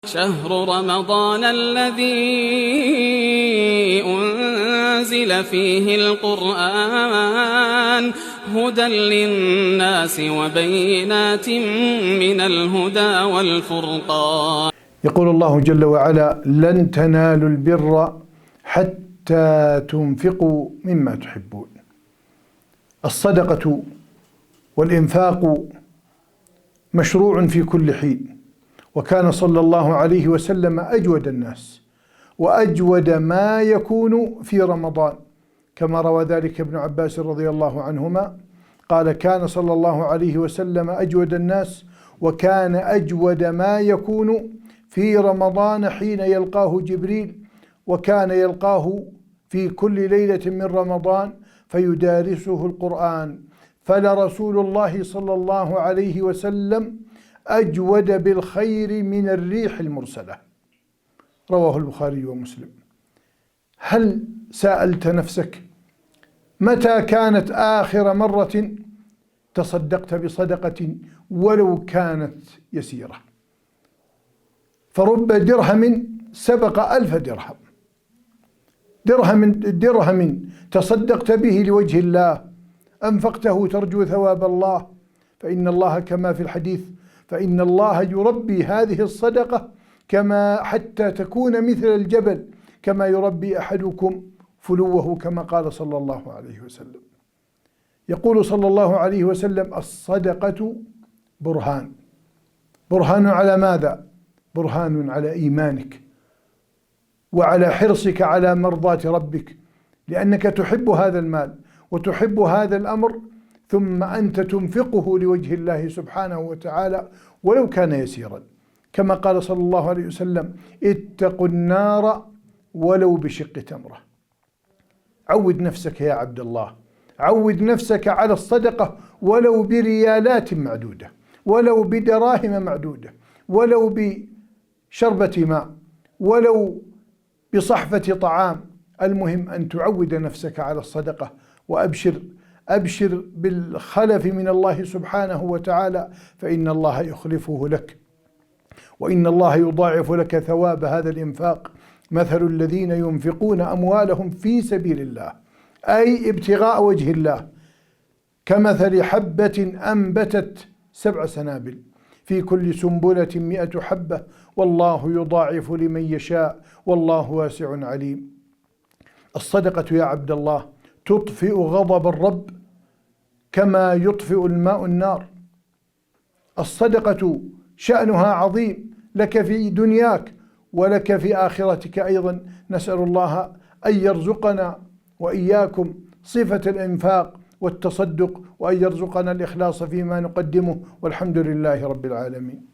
شهر رمضان الذي أنزل فيه القرآن هدى للناس وبينات من الهدى والفرقان. يقول الله جل وعلا: لن تنالوا البر حتى تنفقوا مما تحبون. الصدقة والإنفاق مشروع في كل حين، وكان صلى الله عليه وسلم أجود الناس وأجود ما يكون في رمضان، كما روى ذلك ابن عباس رضي الله عنهما قال: كان صلى الله عليه وسلم أجود الناس، وكان أجود ما يكون في رمضان حين يلقاه جبريل، وكان يلقاه في كل ليلة من رمضان فيدارسه القرآن، فلرسول الله صلى الله عليه وسلم أجود بالخير من الريح المرسلة. رواه البخاري ومسلم. هل سألت نفسك متى كانت آخر مرة تصدقت بصدقة ولو كانت يسيرة؟ فرب درهم سبق 1000 درهم. درهم تصدقت به لوجه الله، أنفقته ترجو ثواب الله، فإن الله كما في الحديث: فإن الله يربي هذه الصدقة كما حتى تكون مثل الجبل، كما يربي أحدكم فلوه، كما قال صلى الله عليه وسلم. يقول صلى الله عليه وسلم: الصدقة برهان. برهان على ماذا؟ برهان على إيمانك وعلى حرصك على مرضاة ربك، لأنك تحب هذا المال وتحب هذا الأمر، ثم أنت تنفقه لوجه الله سبحانه وتعالى ولو كان يسيرا، كما قال صلى الله عليه وسلم: اتقوا النار ولو بشق تمرة. عود نفسك يا عبد الله، عود نفسك على الصدقة ولو بريالات معدودة، ولو بدراهم معدودة، ولو بشربة ماء، ولو بصحفة طعام. المهم أن تعود نفسك على الصدقة، وأبشر بالخلف من الله سبحانه وتعالى، فإن الله يخلفه لك، وإن الله يضاعف لك ثواب هذا الإنفاق. مثل الذين ينفقون أموالهم في سبيل الله، أي ابتغاء وجه الله، كمثل حبة أنبتت 7 سنابل في كل سنبلة 100 حبة، والله يضاعف لمن يشاء والله واسع عليم. الصدقة يا عبد الله تطفئ غضب الرب كما يطفئ الماء النار. الصدقة شأنها عظيم لك في دنياك ولك في آخرتك أيضا. نسأل الله أن يرزقنا وإياكم صفة الإنفاق والتصدق، وأن يرزقنا الإخلاص فيما نقدمه، والحمد لله رب العالمين.